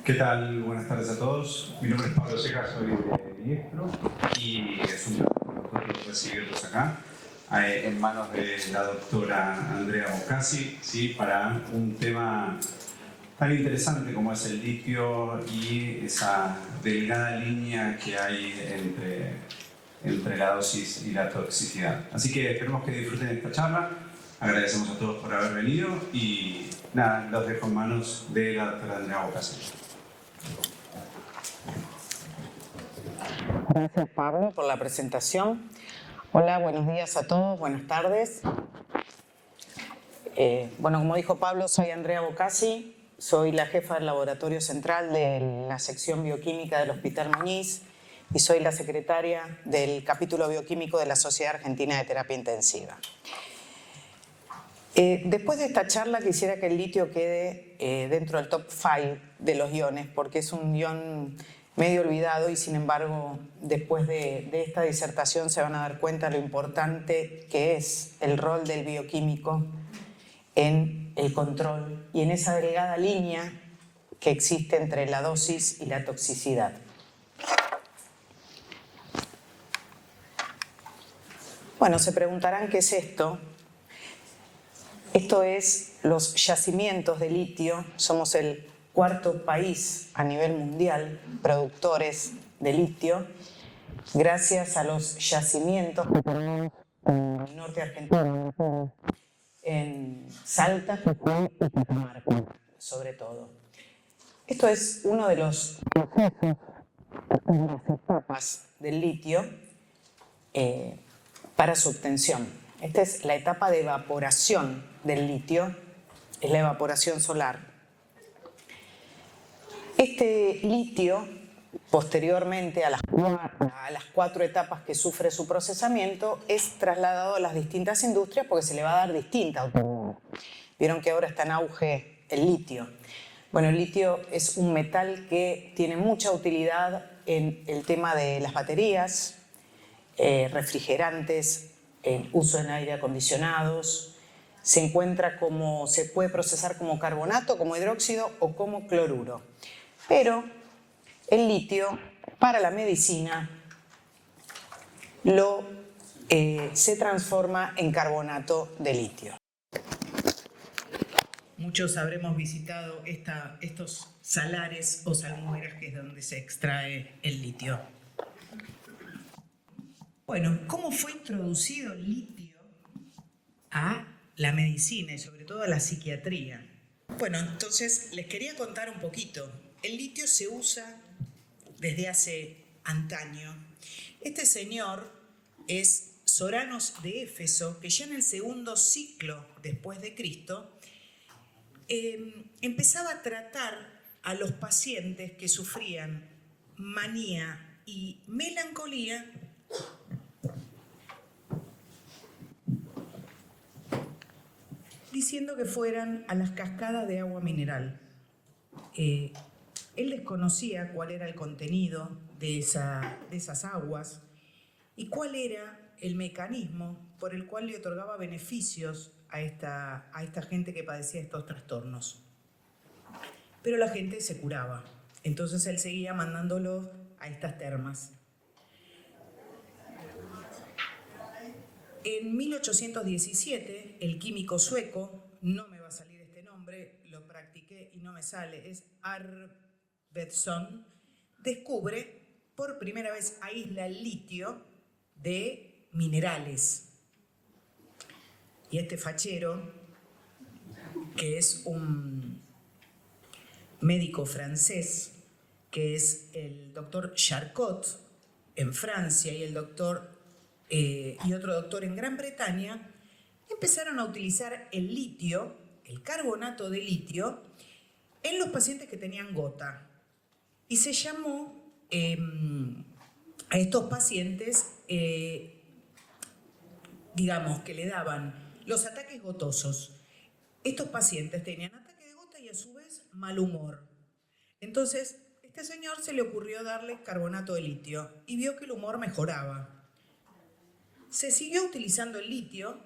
¿Qué tal? Buenas tardes a todos. Mi nombre es Pablo Seca, soy de Diestro y es un placer para nosotros recibirlos acá en manos de la doctora Andrea Boccasi, ¿sí? Para un tema tan interesante como es el litio y esa delgada línea que hay entre la dosis y la toxicidad. Así que esperemos que disfruten esta charla. Agradecemos a todos por haber venido y nada, los dejo en manos de la doctora Andrea Boccasi. Gracias, Pablo, por la presentación. Hola, buenos días a todos, buenas tardes. Bueno, como dijo Pablo, soy Andrea Boccasi, soy la jefa del laboratorio central de la sección bioquímica del Hospital Muñiz y soy la secretaria del capítulo bioquímico de la Sociedad Argentina de Terapia Intensiva. Después de esta charla quisiera que el litio quede dentro del top 5 de los iones, porque es un ion medio olvidado y sin embargo después de esta disertación se van a dar cuenta lo importante que es el rol del bioquímico en el control y en esa delgada línea que existe entre la dosis y la toxicidad. Bueno, se preguntarán qué es esto. Esto es los yacimientos de litio. Somos el cuarto país a nivel mundial productores de litio, gracias a los yacimientos que tenemos en el norte argentino, en Salta, Jujuy y Catamarca, sobre todo. Esto es uno de los procesos, de las etapas del litio para su obtención. Esta es la etapa de evaporación del litio, es la evaporación solar. Este litio, posteriormente a las 4 etapas que sufre su procesamiento, es trasladado a las distintas industrias porque se le va a dar distinta utilidad. Vieron que ahora está en auge el litio. Bueno, el litio es un metal que tiene mucha utilidad en el tema de las baterías, refrigerantes, el uso en aire acondicionados. Se puede procesar como carbonato, como hidróxido o como cloruro. Pero el litio para la medicina se transforma en carbonato de litio. Muchos habremos visitado estos salares o salmueras, que es donde se extrae el litio. Bueno, ¿cómo fue introducido el litio a la medicina y sobre todo a la psiquiatría? Bueno, entonces les quería contar un poquito. El litio se usa desde hace antaño. Este señor es Soranos de Éfeso, que ya en el segundo siglo después de Cristo empezaba a tratar a los pacientes que sufrían manía y melancolía diciendo que fueran a las cascadas de agua mineral. Él desconocía cuál era el contenido de esas aguas y cuál era el mecanismo por el cual le otorgaba beneficios a esta gente que padecía estos trastornos. Pero la gente se curaba, entonces él seguía mandándolos a estas termas. En 1817, el químico sueco, no me va a salir este nombre, lo practiqué y no me sale, es Arvidsson, descubre por primera vez, aísla el litio de minerales. Y este fachero, que es un médico francés, que es el doctor Charcot en Francia y y otro doctor en Gran Bretaña, empezaron a utilizar el litio, el carbonato de litio, en los pacientes que tenían gota. Y se llamó a estos pacientes, digamos, que le daban los ataques gotosos. Estos pacientes tenían ataque de gota y a su vez mal humor. Entonces, este señor se le ocurrió darle carbonato de litio y vio que el humor mejoraba. Se siguió utilizando el litio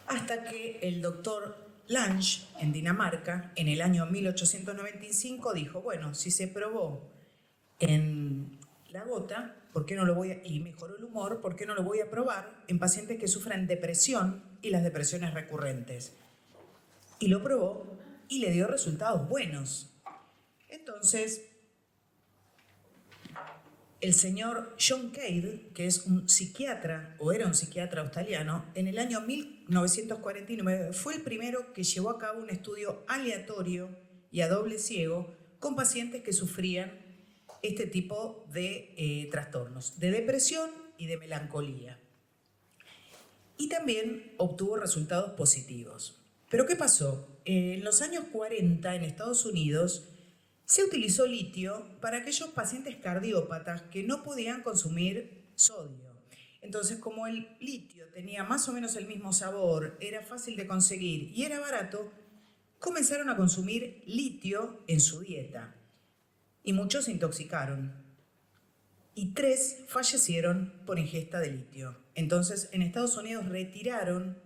hasta que el doctor Lange, en Dinamarca, en el año 1895, dijo, bueno, si se probó en la gota, ¿por qué no lo voy a, y mejoró el humor, ¿por qué no lo voy a probar en pacientes que sufren depresión y las depresiones recurrentes? Y lo probó y le dio resultados buenos. Entonces, el señor John Cade, que es un psiquiatra, o era un psiquiatra australiano, en el año 1949 fue el primero que llevó a cabo un estudio aleatorio y a doble ciego con pacientes que sufrían este tipo de trastornos, de depresión y de melancolía. Y también obtuvo resultados positivos. ¿Pero qué pasó? En los años 40 en Estados Unidos se utilizó litio para aquellos pacientes cardiópatas que no podían consumir sodio. Entonces, como el litio tenía más o menos el mismo sabor, era fácil de conseguir y era barato, comenzaron a consumir litio en su dieta. Y muchos se intoxicaron. Y 3 fallecieron por ingesta de litio. Entonces, en Estados Unidos retiraron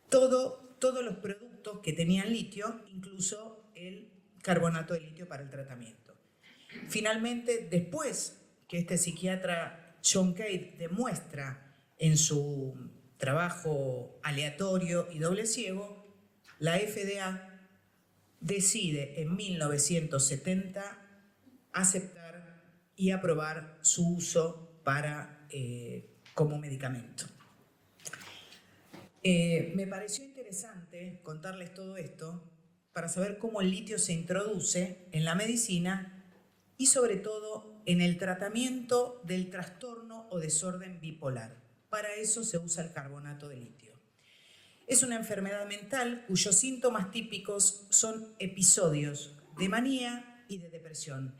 todos los productos que tenían litio, incluso el carbonato de litio para el tratamiento. Finalmente, después que este psiquiatra John Cade demuestra en su trabajo aleatorio y doble ciego, la FDA decide en 1970 aceptar y aprobar su uso como medicamento. Me pareció interesante contarles todo esto para saber cómo el litio se introduce en la medicina y sobre todo en el tratamiento del trastorno o desorden bipolar. Para eso se usa el carbonato de litio. Es una enfermedad mental cuyos síntomas típicos son episodios de manía y de depresión,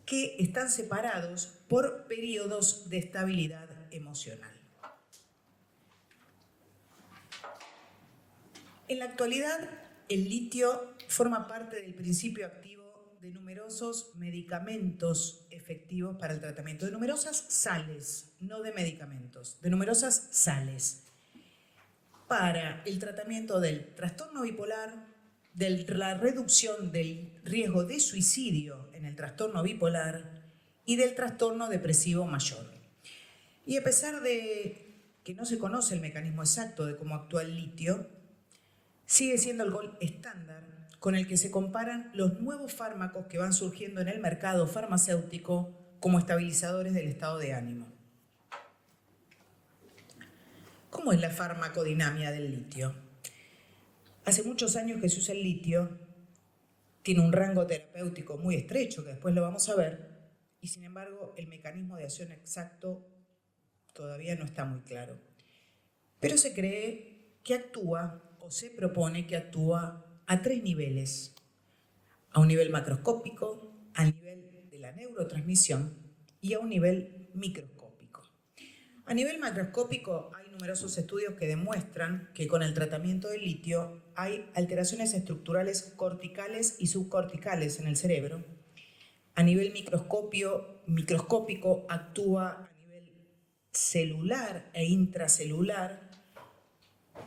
que están separados por periodos de estabilidad emocional. En la actualidad, el litio forma parte del principio activo de numerosos medicamentos efectivos para el tratamiento, de numerosas sales, no de medicamentos, de numerosas sales, para el tratamiento del trastorno bipolar, de la reducción del riesgo de suicidio en el trastorno bipolar y del trastorno depresivo mayor. Y a pesar de que no se conoce el mecanismo exacto de cómo actúa el litio, sigue siendo el gold estándar con el que se comparan los nuevos fármacos que van surgiendo en el mercado farmacéutico como estabilizadores del estado de ánimo. ¿Cómo es la farmacodinámica del litio? Hace muchos años que se usa el litio, tiene un rango terapéutico muy estrecho, que después lo vamos a ver, y sin embargo el mecanismo de acción exacto todavía no está muy claro. Pero se cree que actúa, o se propone que actúa a 3 niveles. A un nivel macroscópico, a nivel de la neurotransmisión y a un nivel microscópico. A nivel macroscópico hay numerosos estudios que demuestran que con el tratamiento del litio hay alteraciones estructurales corticales y subcorticales en el cerebro. A nivel microscópico actúa a nivel celular e intracelular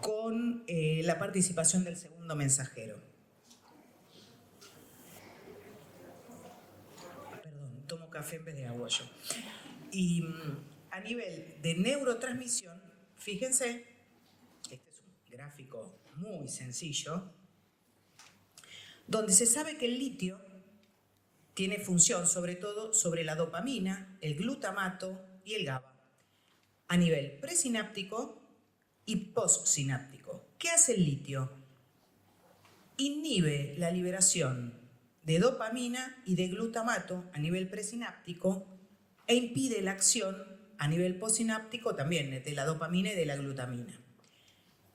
con la participación del segundo mensajero. Perdón, tomo café en vez de agua yo. Y a nivel de neurotransmisión, fíjense, este es un gráfico muy sencillo, donde se sabe que el litio tiene función sobre todo sobre la dopamina, el glutamato y el GABA, a nivel presináptico y postsináptico. ¿Qué hace el litio? Inhibe la liberación de dopamina y de glutamato a nivel presináptico e impide la acción a nivel postsináptico también de la dopamina y de la glutamina.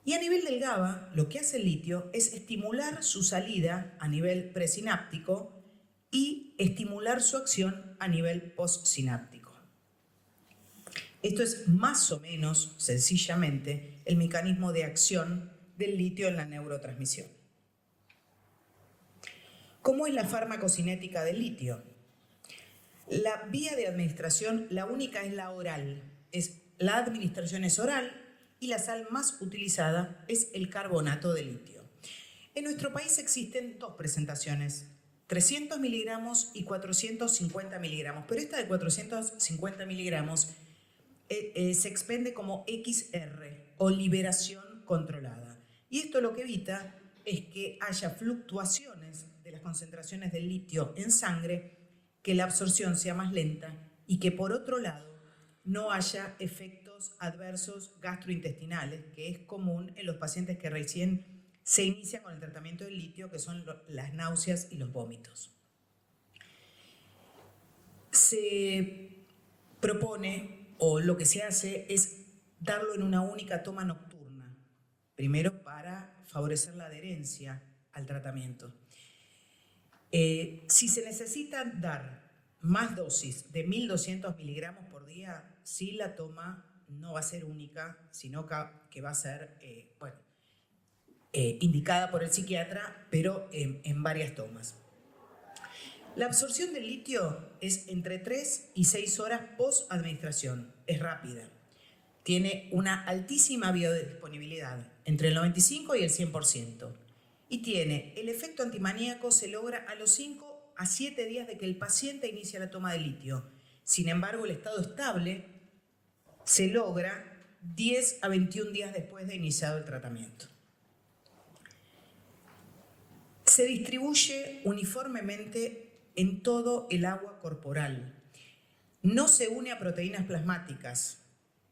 Y a nivel del GABA, lo que hace el litio es estimular su salida a nivel presináptico y estimular su acción a nivel postsináptico. Esto es más o menos, sencillamente, el mecanismo de acción del litio en la neurotransmisión. ¿Cómo es la farmacocinética del litio? La vía de administración, la única es la oral. La administración es oral y la sal más utilizada es el carbonato de litio. En nuestro país existen dos presentaciones, 300 miligramos y 450 miligramos, pero esta de 450 miligramos se expende como XR o liberación controlada. Y esto lo que evita es que haya fluctuaciones de las concentraciones del litio en sangre, que la absorción sea más lenta y que por otro lado no haya efectos adversos gastrointestinales, que es común en los pacientes que recién se inician con el tratamiento del litio, que son las náuseas y los vómitos. Se propone, o lo que se hace, es darlo en una única toma nocturna, primero para favorecer la adherencia al tratamiento. Si se necesita dar más dosis de 1200 miligramos por día, sí, la toma no va a ser única, sino que va a ser indicada por el psiquiatra, pero en varias tomas. La absorción del litio es entre 3 y 6 horas post-administración, es rápida. Tiene una altísima biodisponibilidad, entre el 95 y el 100%. Y tiene el efecto antimaníaco, se logra a los 5 a 7 días de que el paciente inicia la toma de litio. Sin embargo, el estado estable se logra 10 a 21 días después de iniciado el tratamiento. Se distribuye uniformemente en todo el agua corporal. No se une a proteínas plasmáticas,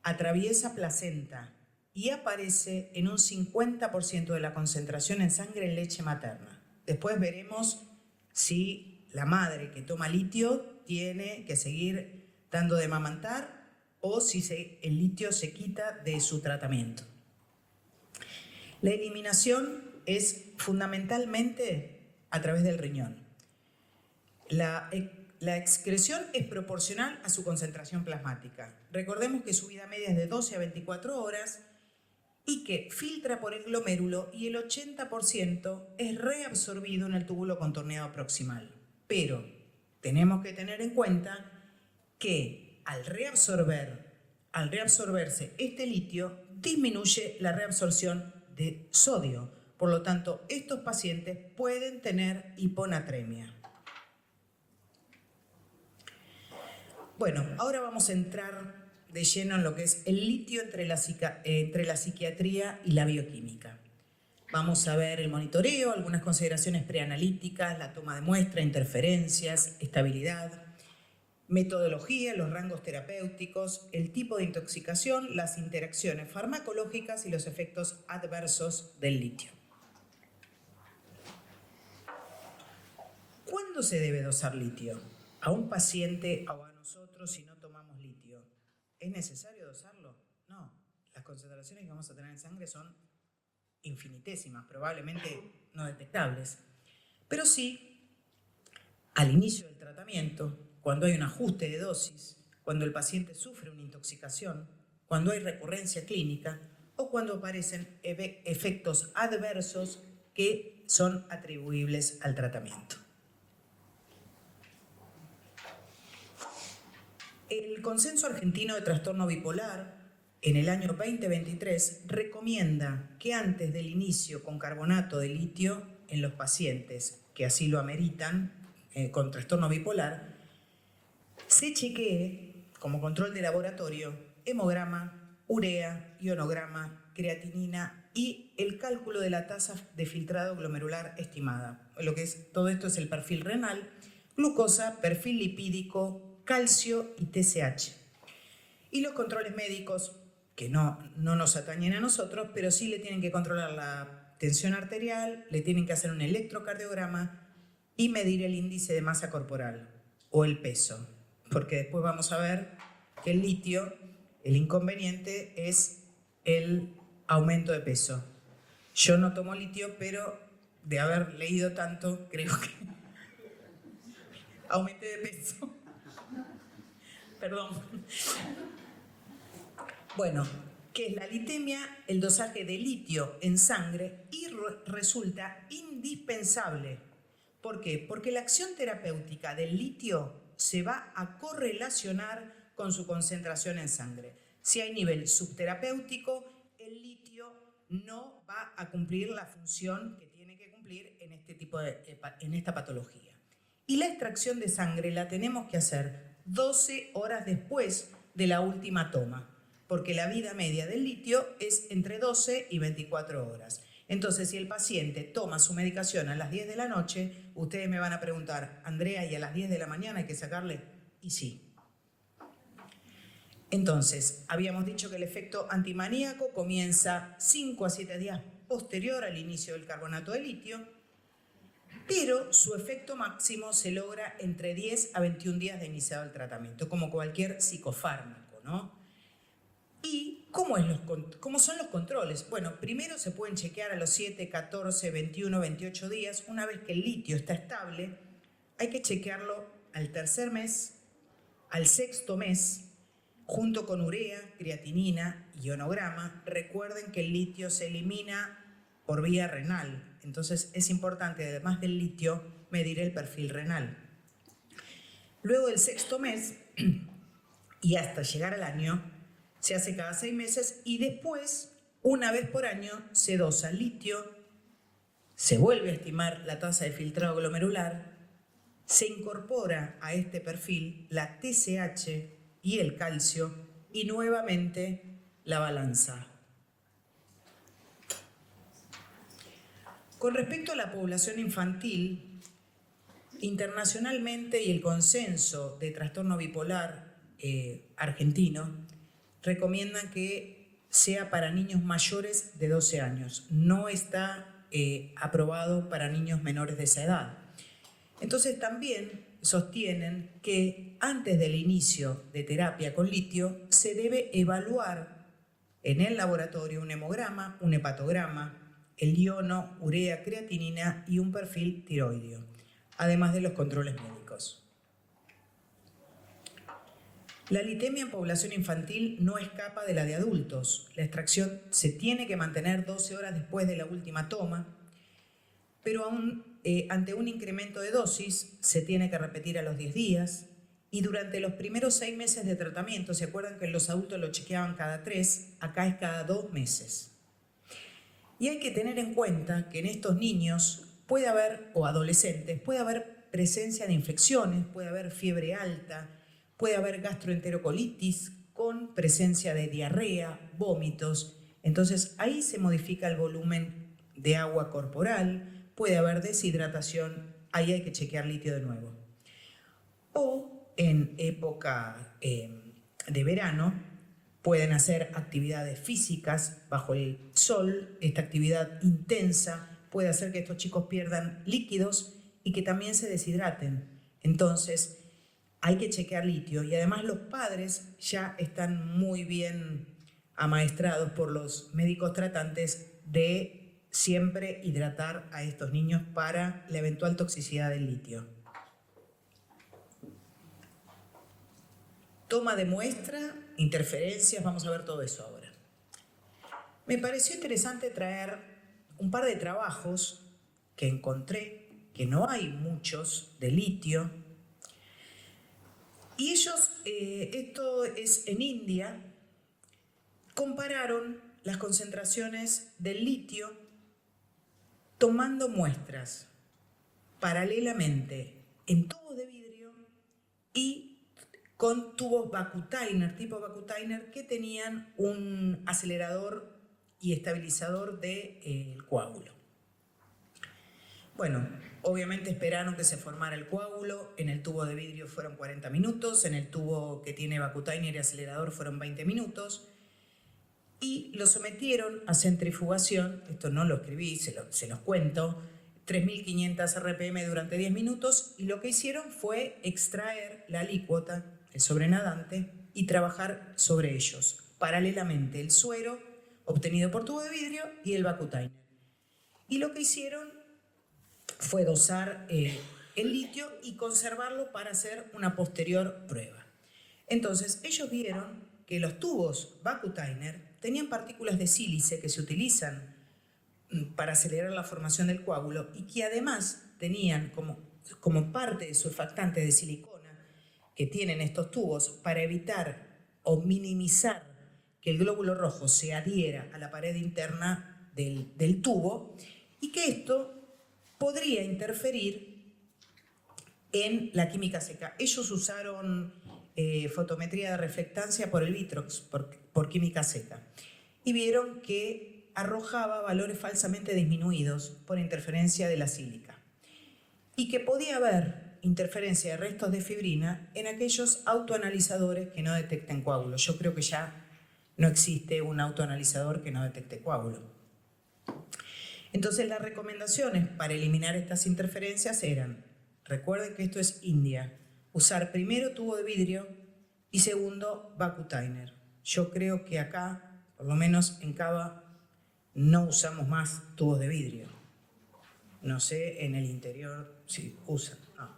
atraviesa placenta y aparece en un 50% de la concentración en sangre en leche materna. Después veremos si la madre que toma litio tiene que seguir dando de amamantar o si el litio se quita de su tratamiento. La eliminación es fundamentalmente a través del riñón. La excreción es proporcional a su concentración plasmática. Recordemos que su vida media es de 12 a 24 horas y que filtra por el glomérulo y el 80% es reabsorbido en el túbulo contorneado proximal. Pero tenemos que tener en cuenta que al reabsorberse este litio, disminuye la reabsorción de sodio. Por lo tanto, estos pacientes pueden tener hiponatremia. Bueno, ahora vamos a entrar de lleno en lo que es el litio entre la psiquiatría y la bioquímica. Vamos a ver el monitoreo, algunas consideraciones preanalíticas, la toma de muestra, interferencias, estabilidad, metodología, los rangos terapéuticos, el tipo de intoxicación, las interacciones farmacológicas y los efectos adversos del litio. ¿Cuándo se debe dosar litio? ¿A un paciente o a nosotros si no tomamos litio? ¿Es necesario dosarlo? No. Las concentraciones que vamos a tener en sangre son infinitésimas, probablemente no detectables. Pero sí, al inicio del tratamiento, cuando hay un ajuste de dosis, cuando el paciente sufre una intoxicación, cuando hay recurrencia clínica o cuando aparecen efectos adversos que son atribuibles al tratamiento. El Consenso Argentino de Trastorno Bipolar, en el año 2023, recomienda que antes del inicio con carbonato de litio en los pacientes que así lo ameritan con trastorno bipolar, se chequee como control de laboratorio hemograma, urea, ionograma, creatinina y el cálculo de la tasa de filtrado glomerular estimada. Todo esto es el perfil renal, glucosa, perfil lipídico, calcio y TSH. Y los controles médicos, que no nos atañen a nosotros, pero sí le tienen que controlar la tensión arterial, le tienen que hacer un electrocardiograma y medir el índice de masa corporal o el peso. Porque después vamos a ver que el litio, el inconveniente es el aumento de peso. Yo no tomo litio, pero de haber leído tanto, creo que aumenté de peso. Perdón. Bueno, ¿qué es la litemia? El dosaje de litio en sangre y resulta indispensable. ¿Por qué? Porque la acción terapéutica del litio se va a correlacionar con su concentración en sangre. Si hay nivel subterapéutico, el litio no va a cumplir la función que tiene que cumplir en esta patología. Y la extracción de sangre la tenemos que hacer 12 horas después de la última toma, porque la vida media del litio es entre 12 y 24 horas. Entonces, si el paciente toma su medicación a las 10 de la noche, ustedes me van a preguntar, Andrea, ¿y a las 10 de la mañana hay que sacarle? Y sí. Entonces, habíamos dicho que el efecto antimaníaco comienza 5 a 7 días posterior al inicio del carbonato de litio, pero su efecto máximo se logra entre 10 a 21 días de iniciado el tratamiento, como cualquier psicofármaco, ¿no? ¿Y cómo son los controles? Bueno, primero se pueden chequear a los 7, 14, 21, 28 días. Una vez que el litio está estable, hay que chequearlo al tercer mes, al sexto mes, junto con urea, creatinina, ionograma. Recuerden que el litio se elimina por vía renal. Entonces es importante, además del litio, medir el perfil renal. Luego del sexto mes y hasta llegar al año, se hace cada 6 meses y después, una vez por año, se dosa litio, se vuelve a estimar la tasa de filtrado glomerular, se incorpora a este perfil la TSH y el calcio y nuevamente la balanza. Con respecto a la población infantil, internacionalmente y el consenso de trastorno bipolar argentino recomiendan que sea para niños mayores de 12 años. No está aprobado para niños menores de esa edad. Entonces también sostienen que antes del inicio de terapia con litio se debe evaluar en el laboratorio un hemograma, un hepatograma, el iono, urea, creatinina y un perfil tiroideo, además de los controles médicos. La litemia en población infantil no escapa de la de adultos. La extracción se tiene que mantener 12 horas después de la última toma, pero ante un incremento de dosis se tiene que repetir a los 10 días y durante los primeros 6 meses de tratamiento, ¿se acuerdan que en los adultos lo chequeaban cada 3? Acá es cada 2 meses. Y hay que tener en cuenta que en estos niños puede haber, o adolescentes, puede haber presencia de infecciones, puede haber fiebre alta, puede haber gastroenterocolitis con presencia de diarrea, vómitos. Entonces ahí se modifica el volumen de agua corporal, puede haber deshidratación, ahí hay que chequear litio de nuevo. O en época de verano pueden hacer actividades físicas bajo el sol. Esta actividad intensa puede hacer que estos chicos pierdan líquidos y que también se deshidraten. Entonces hay que chequear litio y además los padres ya están muy bien amaestrados por los médicos tratantes de siempre hidratar a estos niños para la eventual toxicidad del litio. Toma de muestra, interferencias, vamos a ver todo eso ahora. Me pareció interesante traer un par de trabajos que encontré, que no hay muchos, de litio. Y ellos, esto es en India, compararon las concentraciones del litio tomando muestras paralelamente en tubos de vidrio y con tubos Vacutainer, tipo Vacutainer, que tenían un acelerador y estabilizador del coágulo. Bueno, obviamente esperaron que se formara el coágulo. En el tubo de vidrio fueron 40 minutos, en el tubo que tiene Vacutainer y acelerador fueron 20 minutos. Y lo sometieron a centrifugación, esto no lo escribí, se los cuento, 3.500 RPM durante 10 minutos, y lo que hicieron fue extraer la alícuota, el sobrenadante, y trabajar sobre ellos, paralelamente el suero obtenido por tubo de vidrio y el Vacutainer. Y lo que hicieron fue dosar el litio y conservarlo para hacer una posterior prueba. Entonces, ellos vieron que los tubos Vacutainer tenían partículas de sílice que se utilizan para acelerar la formación del coágulo y que además tenían como parte de surfactante de silicona que tienen estos tubos para evitar o minimizar que el glóbulo rojo se adhiera a la pared interna del tubo y que esto podría interferir en la química seca. Ellos usaron fotometría de reflectancia por el Vitrox, por química seca, y vieron que arrojaba valores falsamente disminuidos por interferencia de la sílica y que podía haber interferencia de restos de fibrina en aquellos autoanalizadores que no detecten coágulos. Yo creo que ya no existe un autoanalizador que no detecte coágulo. Entonces las recomendaciones para eliminar estas interferencias eran, recuerden que esto es India, usar primero tubo de vidrio y segundo Vacutainer. Yo creo que acá, por lo menos en Cava, no usamos más tubos de vidrio. No sé, en el interior sí usan. No.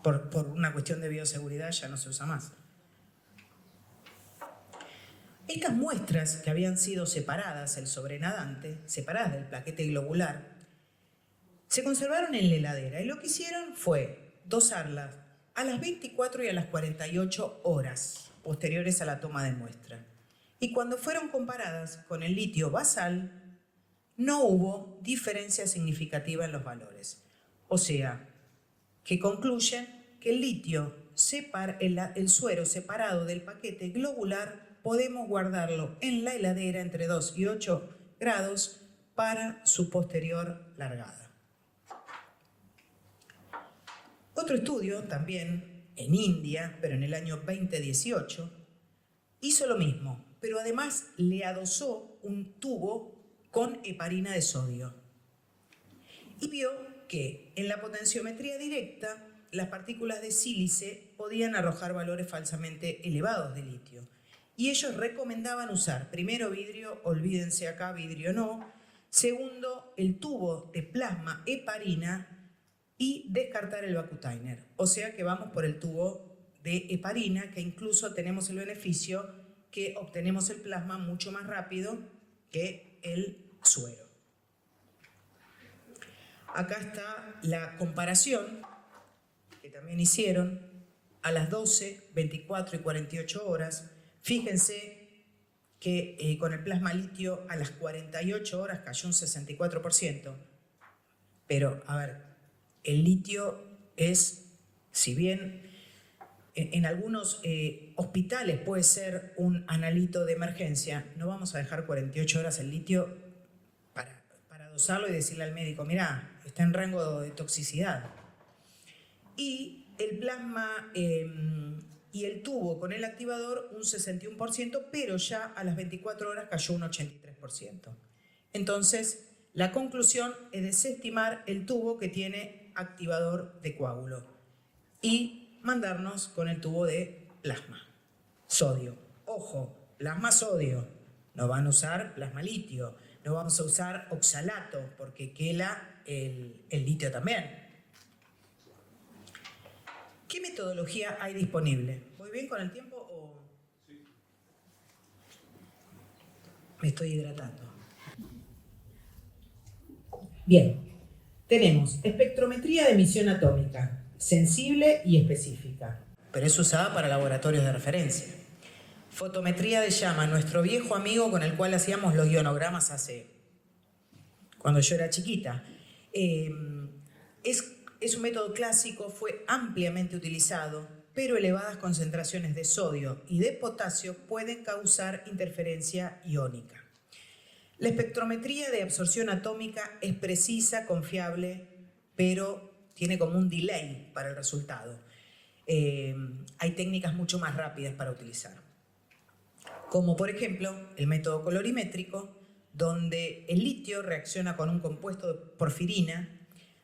Por una cuestión de bioseguridad ya no se usa más. Estas muestras que habían sido separadas, el sobrenadante, separadas del plaquete globular, se conservaron en la heladera y lo que hicieron fue dosarlas a las 24 y a las 48 horas posteriores a la toma de muestra. Y cuando fueron comparadas con el litio basal, no hubo diferencia significativa en los valores. O sea, que concluyen que el litio, el suero separado del paquete globular, podemos guardarlo en la heladera entre 2 y 8 grados para su posterior largada. Otro estudio, también en India, pero en el año 2018, hizo lo mismo, pero además le adosó un tubo con heparina de sodio. Y vio que en la potenciometría directa las partículas de sílice podían arrojar valores falsamente elevados de litio. Y ellos recomendaban usar primero vidrio, olvídense acá, vidrio no. Segundo, el tubo de plasma heparina y descartar el Vacutainer. O sea que vamos por el tubo de heparina, que incluso tenemos el beneficio que obtenemos el plasma mucho más rápido que el suero. Acá está la comparación que también hicieron a las 12, 24 y 48 horas. Fíjense que con el plasma litio a las 48 horas cayó un 64%. Pero, a ver, el litio es, si bien en algunos hospitales puede ser un analito de emergencia, no vamos a dejar 48 horas el litio para dosarlo y decirle al médico, mirá, está en rango de toxicidad. Y el plasma y el tubo con el activador un 61%, pero ya a las 24 horas cayó un 83%. Entonces, la conclusión es desestimar el tubo que tiene activador de coágulo y mandarnos con el tubo de plasma, sodio. Ojo, plasma sodio, no van a usar plasma litio, no vamos a usar oxalato porque quela el litio también. ¿Qué metodología hay disponible? ¿Voy bien con el tiempo o sí? Me estoy hidratando. Bien, tenemos espectrometría de emisión atómica, sensible y específica, pero es usada para laboratorios de referencia. Fotometría de llama, nuestro viejo amigo con el cual hacíamos los ionogramas cuando yo era chiquita. Es un método clásico, fue ampliamente utilizado, pero elevadas concentraciones de sodio y de potasio pueden causar interferencia iónica. La espectrometría de absorción atómica es precisa, confiable, pero tiene como un delay para el resultado. Hay técnicas mucho más rápidas para utilizar, como por ejemplo el método colorimétrico, donde el litio reacciona con un compuesto de porfirina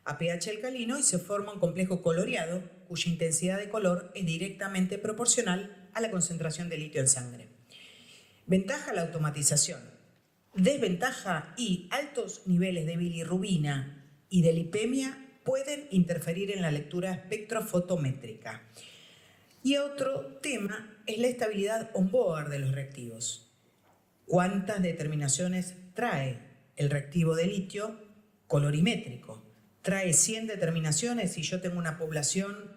a pH alcalino y se forma un complejo coloreado cuya intensidad de color es directamente proporcional a la concentración de litio en sangre. Ventaja: la automatización. Desventaja: y altos niveles de bilirrubina y de lipemia pueden interferir en la lectura espectrofotométrica. Y otro tema es la estabilidad on-board de los reactivos. ¿Cuántas determinaciones trae el reactivo de litio colorimétrico? Trae 100 determinaciones y yo tengo una población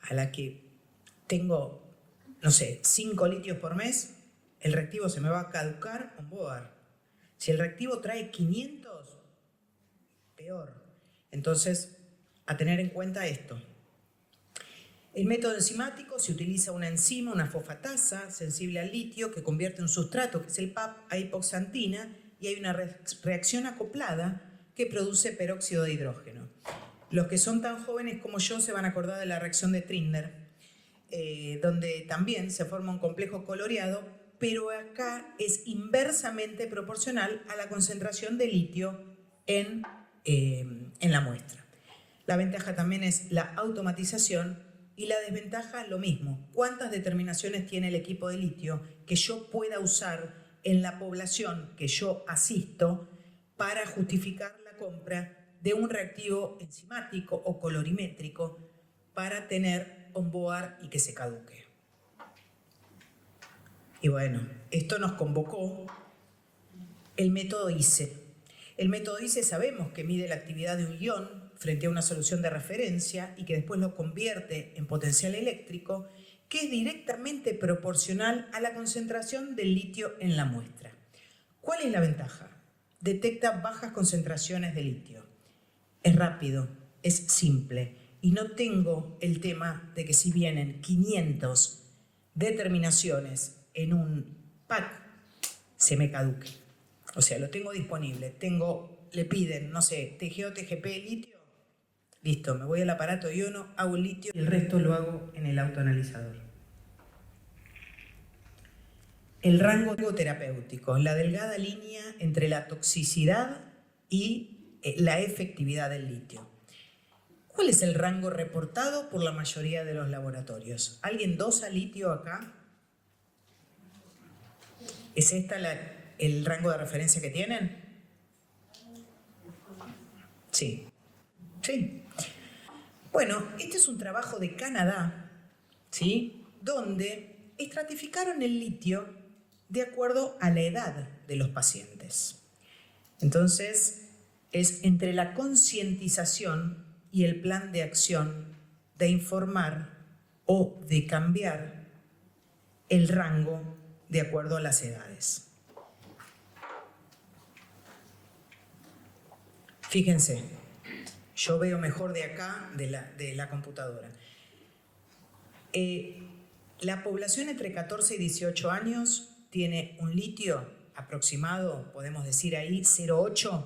a la que tengo, no sé, 5 litios por mes. el reactivo se me va a caducar on board. Si el reactivo trae 500, peor. Entonces, a tener en cuenta esto. El método enzimático se utiliza una enzima, una fosfatasa sensible al litio que convierte un sustrato, que es el PAP, a hipoxantina y hay una reacción acoplada que produce peróxido de hidrógeno. Los que son tan jóvenes como yo se van a acordar de la reacción de Trinder, donde también se forma un complejo coloreado, pero acá es inversamente proporcional a la concentración de litio en la muestra. La ventaja también es la automatización y la desventaja lo mismo. ¿Cuántas determinaciones tiene el equipo de litio que yo pueda usar en la población que yo asisto para justificar la compra de un reactivo enzimático o colorimétrico para tener on board y que se caduque? Y bueno, esto nos convocó el método ICE. El método ICE sabemos que mide la actividad de un ion frente a una solución de referencia y que después lo convierte en potencial eléctrico, que es directamente proporcional a la concentración del litio en la muestra. ¿Cuál es la ventaja? Detecta bajas concentraciones de litio. Es rápido, es simple y no tengo el tema de que si vienen 500 determinaciones en un pack, se me caduque. O sea, lo tengo disponible. Le piden, no sé, TGO, TGP, litio. Listo, me voy al aparato iono, hago el litio y el resto lo hago en el autoanalizador. El rango terapéutico, la delgada línea entre la toxicidad y la efectividad del litio. ¿Cuál es el rango reportado por la mayoría de los laboratorios? ¿Alguien dosa litio acá? ¿Es esta el rango de referencia que tienen? Sí. Sí. Bueno, este es un trabajo de Canadá, ¿sí?, donde estratificaron el litio de acuerdo a la edad de los pacientes. Entonces, es entre la concientización y el plan de acción de informar o de cambiar el rango de acuerdo a las edades. Fíjense, yo veo mejor de acá, de la computadora. La población entre 14 y 18 años tiene un litio aproximado, podemos decir ahí, 0,8,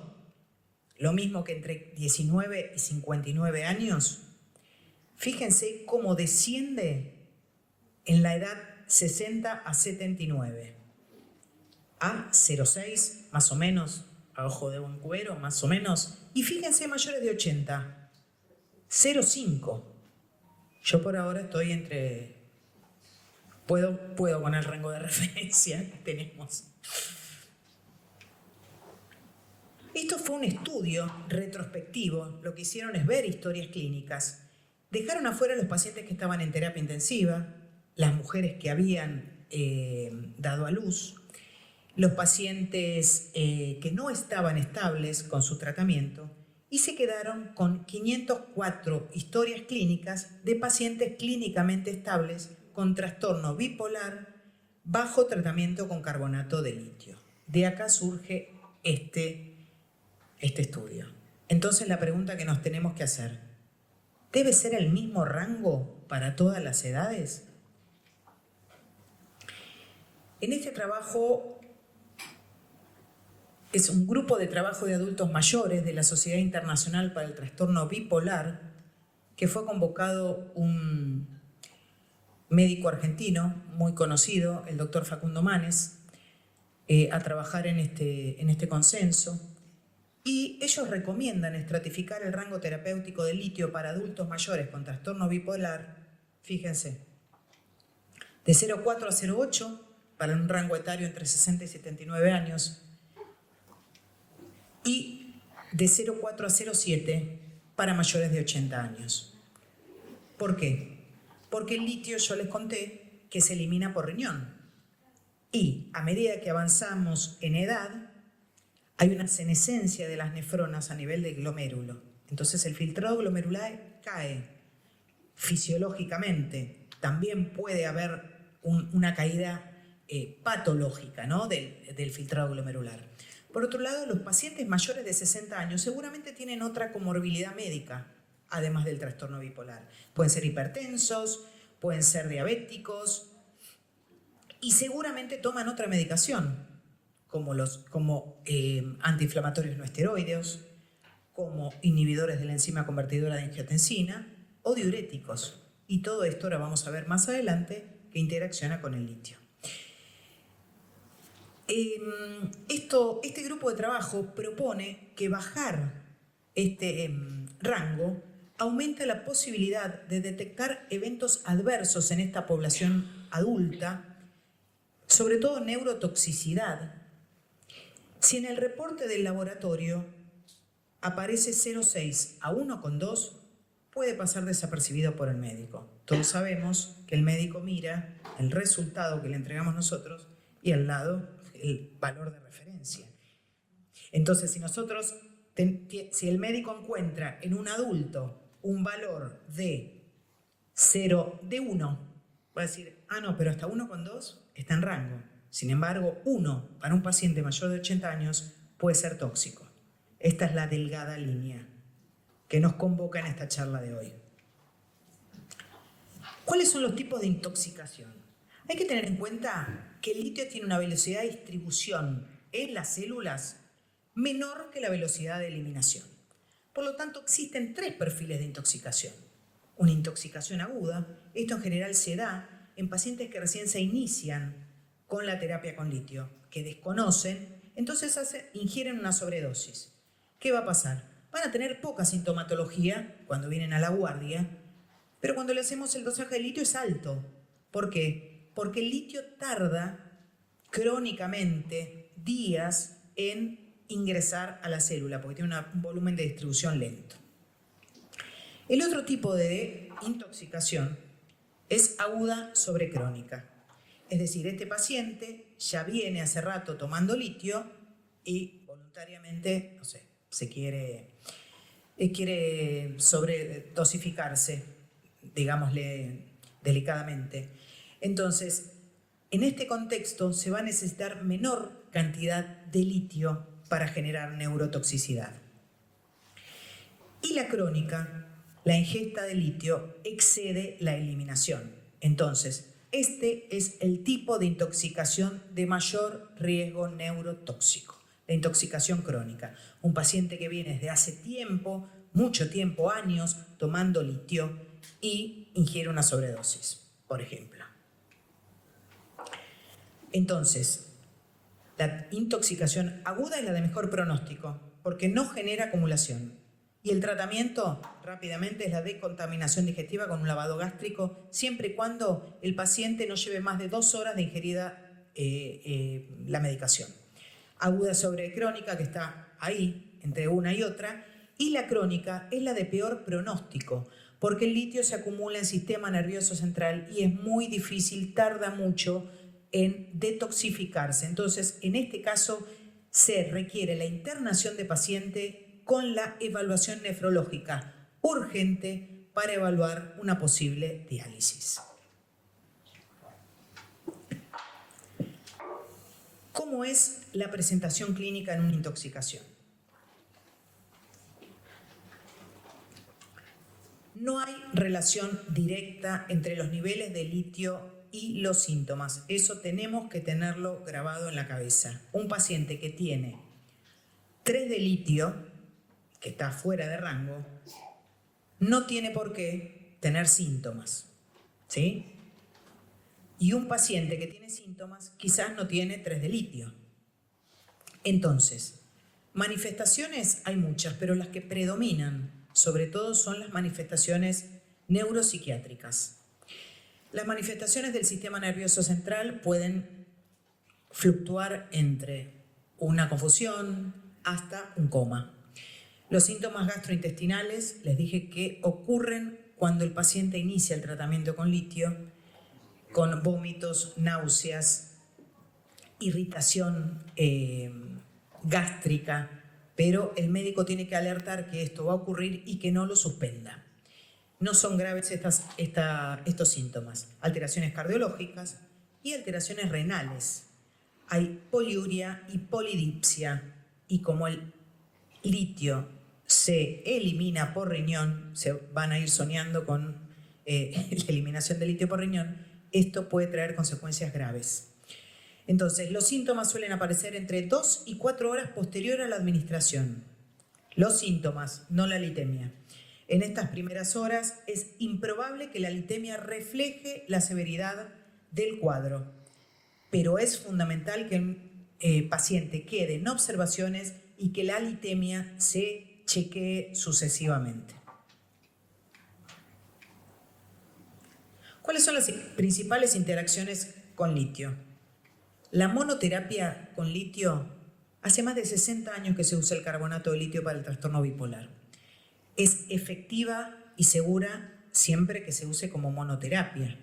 lo mismo que entre 19 y 59 años. Fíjense cómo desciende en la edad 60 a 79. A 0,6 más o menos, a ojo de buen cubero más o menos. Y fíjense mayores de 80, 0,5. Yo por ahora estoy entre... Puedo con el rango de referencia que tenemos. Esto fue un estudio retrospectivo. Lo que hicieron es ver historias clínicas. Dejaron afuera a los pacientes que estaban en terapia intensiva, las mujeres que habían dado a luz, los pacientes que no estaban estables con su tratamiento y se quedaron con 504 historias clínicas de pacientes clínicamente estables con trastorno bipolar bajo tratamiento con carbonato de litio. De acá surge este estudio. Entonces la pregunta que nos tenemos que hacer, ¿debe ser el mismo rango para todas las edades? En este trabajo es un grupo de trabajo de adultos mayores de la Sociedad Internacional para el Trastorno Bipolar, que fue convocado un médico argentino muy conocido, el doctor Facundo Manes, a trabajar en este consenso. Y ellos recomiendan estratificar el rango terapéutico de litio para adultos mayores con trastorno bipolar, fíjense, de 0,4 a 0,8 para un rango etario entre 60 y 79 años y de 0,4 a 0,7 para mayores de 80 años. ¿Por qué? Porque el litio, yo les conté, que se elimina por riñón. Y a medida que avanzamos en edad, hay una senescencia de las nefronas a nivel del glomérulo. Entonces el filtrado glomerular cae fisiológicamente. También puede haber una caída patológica, ¿no? del filtrado glomerular. Por otro lado, los pacientes mayores de 60 años seguramente tienen otra comorbilidad médica, además del trastorno bipolar. Pueden ser hipertensos, pueden ser diabéticos y seguramente toman otra medicación, como antiinflamatorios no esteroideos, como inhibidores de la enzima convertidora de angiotensina o diuréticos. Y todo esto ahora vamos a ver más adelante que interacciona con el litio. Este grupo de trabajo propone que bajar este rango aumenta la posibilidad de detectar eventos adversos en esta población adulta, sobre todo neurotoxicidad. Si en el reporte del laboratorio aparece 0,6 a 1,2, puede pasar desapercibido por el médico. Todos sabemos que el médico mira el resultado que le entregamos nosotros y al lado el valor de referencia. Entonces, si el médico encuentra en un adulto un valor de 1, va a decir, no, pero hasta 1,2 está en rango. Sin embargo, 1 para un paciente mayor de 80 años puede ser tóxico. Esta es la delgada línea que nos convoca en esta charla de hoy. ¿Cuáles son los tipos de intoxicación? Hay que tener en cuenta que el litio tiene una velocidad de distribución en las células menor que la velocidad de eliminación. Por lo tanto, existen 3 perfiles de intoxicación. Una intoxicación aguda, esto en general se da en pacientes que recién se inician con la terapia con litio, que desconocen, entonces ingieren una sobredosis. ¿Qué va a pasar? Van a tener poca sintomatología cuando vienen a la guardia, pero cuando le hacemos el dosaje de litio es alto. ¿Por qué? Porque el litio tarda crónicamente días en ingresar a la célula, porque tiene un volumen de distribución lento. El otro tipo de intoxicación es aguda sobre crónica. Es decir, este paciente ya viene hace rato tomando litio y voluntariamente, se quiere sobredosificarse, digámosle delicadamente. Entonces, en este contexto se va a necesitar menor cantidad de litio para generar neurotoxicidad. Y la crónica, la ingesta de litio excede la eliminación. Entonces, este es el tipo de intoxicación de mayor riesgo neurotóxico, la intoxicación crónica. Un paciente que viene desde hace tiempo, mucho tiempo, años, tomando litio y ingiere una sobredosis, por ejemplo. Entonces, la intoxicación aguda es la de mejor pronóstico porque no genera acumulación. Y el tratamiento, rápidamente, es la decontaminación digestiva con un lavado gástrico, siempre y cuando el paciente no lleve más de 2 horas de ingerida la medicación. Aguda sobre crónica, que está ahí, entre una y otra, y la crónica es la de peor pronóstico, porque el litio se acumula en el sistema nervioso central y es muy difícil, tarda mucho en detoxificarse. Entonces, en este caso, se requiere la internación de paciente con la evaluación nefrológica urgente para evaluar una posible diálisis. ¿Cómo es la presentación clínica en una intoxicación? No hay relación directa entre los niveles de litio y los síntomas. Eso tenemos que tenerlo grabado en la cabeza. Un paciente que tiene 3 de litio, que está fuera de rango, no tiene por qué tener síntomas, ¿sí? Y un paciente que tiene síntomas quizás no tiene 3 de litio. Entonces, manifestaciones hay muchas, pero las que predominan sobre todo son las manifestaciones neuropsiquiátricas. Las manifestaciones del sistema nervioso central pueden fluctuar entre una confusión hasta un coma. Los síntomas gastrointestinales, les dije que ocurren cuando el paciente inicia el tratamiento con litio, con vómitos, náuseas, irritación gástrica, pero el médico tiene que alertar que esto va a ocurrir y que no lo suspenda. No son graves estos síntomas. Alteraciones cardiológicas y alteraciones renales. Hay poliuria y polidipsia, y como el litio se elimina por riñón, se van a ir soñando con la eliminación del litio por riñón, esto puede traer consecuencias graves. Entonces, los síntomas suelen aparecer entre 2 y 4 horas posterior a la administración. Los síntomas, no la litemia. En estas primeras horas es improbable que la litemia refleje la severidad del cuadro, pero es fundamental que el paciente quede en observaciones y que la litemia se chequee sucesivamente. ¿Cuáles son las principales interacciones con litio? La monoterapia con litio, hace más de 60 años que se usa el carbonato de litio para el trastorno bipolar. Es efectiva y segura siempre que se use como monoterapia.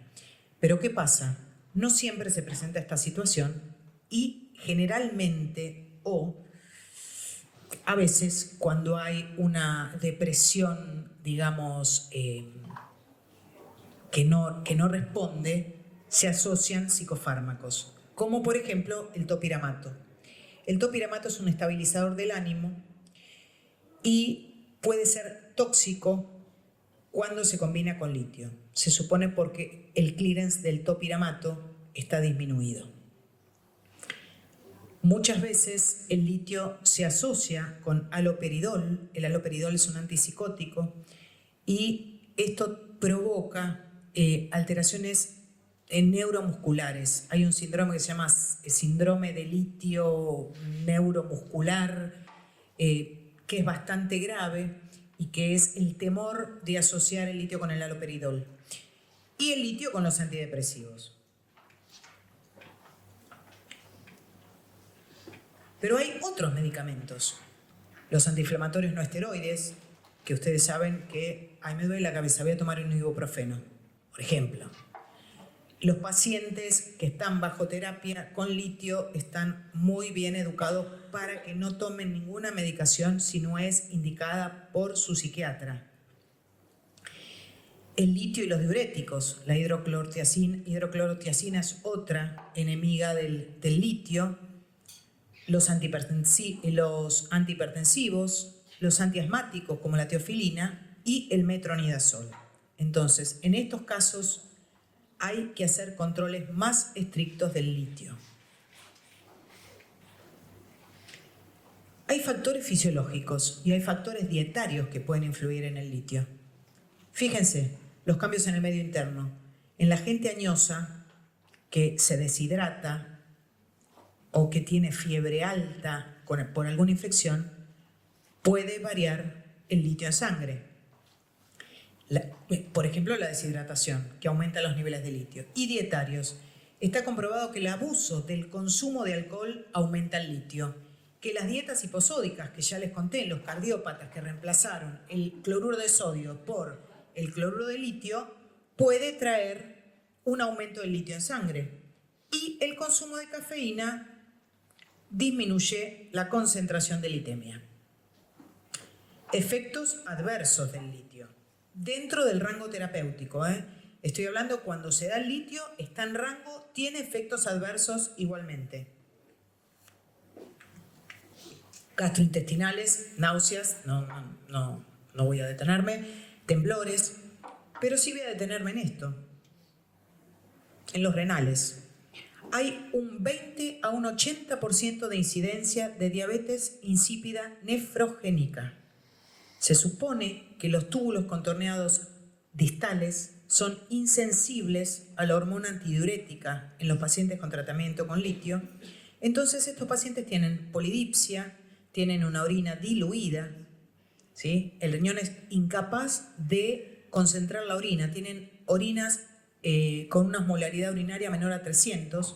Pero ¿qué pasa? No siempre se presenta esta situación y generalmente o a veces cuando hay una depresión, digamos, que no responde, se asocian psicofármacos, como por ejemplo el topiramato. El topiramato es un estabilizador del ánimo y puede ser tóxico cuando se combina con litio. Se supone porque el clearance del topiramato está disminuido. Muchas veces el litio se asocia con haloperidol. El haloperidol es un antipsicótico y esto provoca alteraciones neuromusculares. Hay un síndrome que se llama síndrome de litio neuromuscular, que es bastante grave y que es el temor de asociar el litio con el haloperidol y el litio con los antidepresivos. Pero hay otros medicamentos, los antiinflamatorios no esteroides, que ustedes saben que, ay, me duele la cabeza, voy a tomar un ibuprofeno, por ejemplo. Los pacientes que están bajo terapia con litio están muy bien educados para que no tomen ninguna medicación si no es indicada por su psiquiatra. El litio y los diuréticos, la hidroclorotiazina es otra enemiga del litio, los antihipertensivos, los antiasmáticos como la teofilina y el metronidazol. Entonces, en estos casos hay que hacer controles más estrictos del litio. Hay factores fisiológicos y hay factores dietarios que pueden influir en el litio. Fíjense, los cambios en el medio interno. En la gente añosa que se deshidrata o que tiene fiebre alta por alguna infección, puede variar el litio en sangre. Por ejemplo, la deshidratación, que aumenta los niveles de litio. Y dietarios. Está comprobado que el abuso del consumo de alcohol aumenta el litio. Que las dietas hiposódicas, que ya les conté, los cardiópatas que reemplazaron el cloruro de sodio por el cloruro de litio, puede traer un aumento del litio en sangre. Y el consumo de cafeína disminuye la concentración de litemia. Efectos adversos del litio. Dentro del rango terapéutico, estoy hablando cuando se da el litio, está en rango, tiene efectos adversos igualmente. Gastrointestinales, náuseas, no voy a detenerme, temblores, pero sí voy a detenerme en esto, en los renales. Hay un 20 a un 80% de incidencia de diabetes insípida nefrogénica. Se supone que los túbulos contorneados distales son insensibles a la hormona antidiurética en los pacientes con tratamiento con litio. Entonces estos pacientes tienen polidipsia, tienen una orina diluida, ¿sí? El riñón es incapaz de concentrar la orina, tienen orinas con una osmolaridad urinaria menor a 300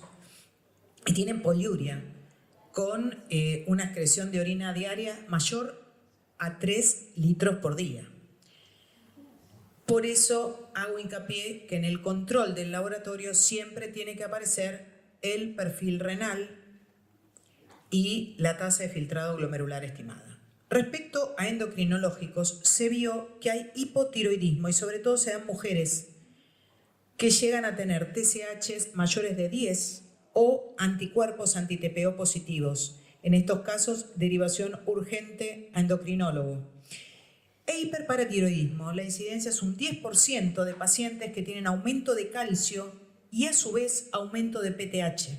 y tienen poliuria con una excreción de orina diaria mayor a 3 litros por día. Por eso hago hincapié que en el control del laboratorio siempre tiene que aparecer el perfil renal y la tasa de filtrado glomerular estimada. Respecto a endocrinológicos, se vio que hay hipotiroidismo y sobre todo se dan mujeres que llegan a tener TSHs mayores de 10 o anticuerpos anti-TPO positivos. En estos casos, derivación urgente a endocrinólogo. E hiperparatiroidismo. La incidencia es un 10% de pacientes que tienen aumento de calcio y a su vez aumento de PTH.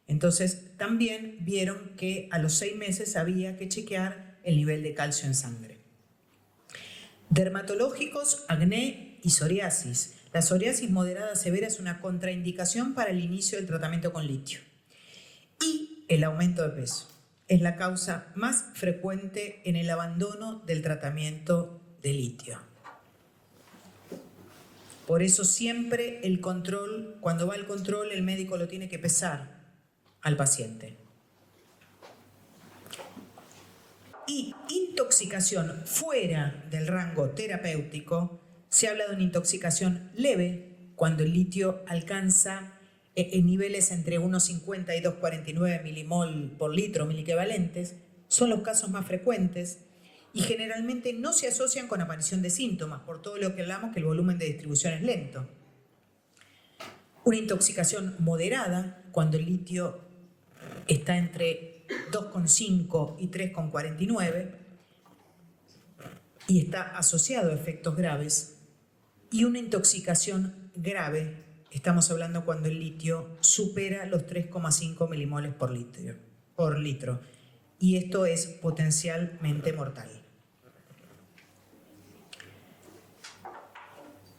Entonces, también vieron que a los 6 meses había que chequear el nivel de calcio en sangre. Dermatológicos, acné y psoriasis. La psoriasis moderada severa es una contraindicación para el inicio del tratamiento con litio. Y el aumento de peso es la causa más frecuente en el abandono del tratamiento de litio. Por eso siempre el control, cuando va al control, el médico lo tiene que pesar al paciente. Y intoxicación fuera del rango terapéutico, se habla de una intoxicación leve cuando el litio alcanza en niveles entre 1,50 y 2,49 milimol por litro miliequivalentes. Son los casos más frecuentes y generalmente no se asocian con aparición de síntomas, por todo lo que hablamos que el volumen de distribución es lento. Una intoxicación moderada, cuando el litio está entre 2,5 y 3,49 y está asociado a efectos graves. Y una intoxicación grave, estamos hablando cuando el litio supera los 3,5 milimoles por litro. Y esto es potencialmente mortal.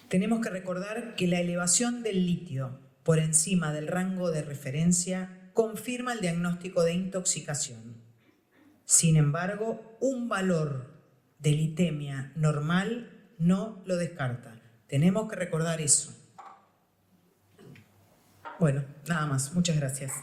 Tenemos que recordar que la elevación del litio por encima del rango de referencia confirma el diagnóstico de intoxicación. Sin embargo, un valor de litemia normal no lo descarta. Tenemos que recordar eso. Bueno, nada más. Muchas gracias.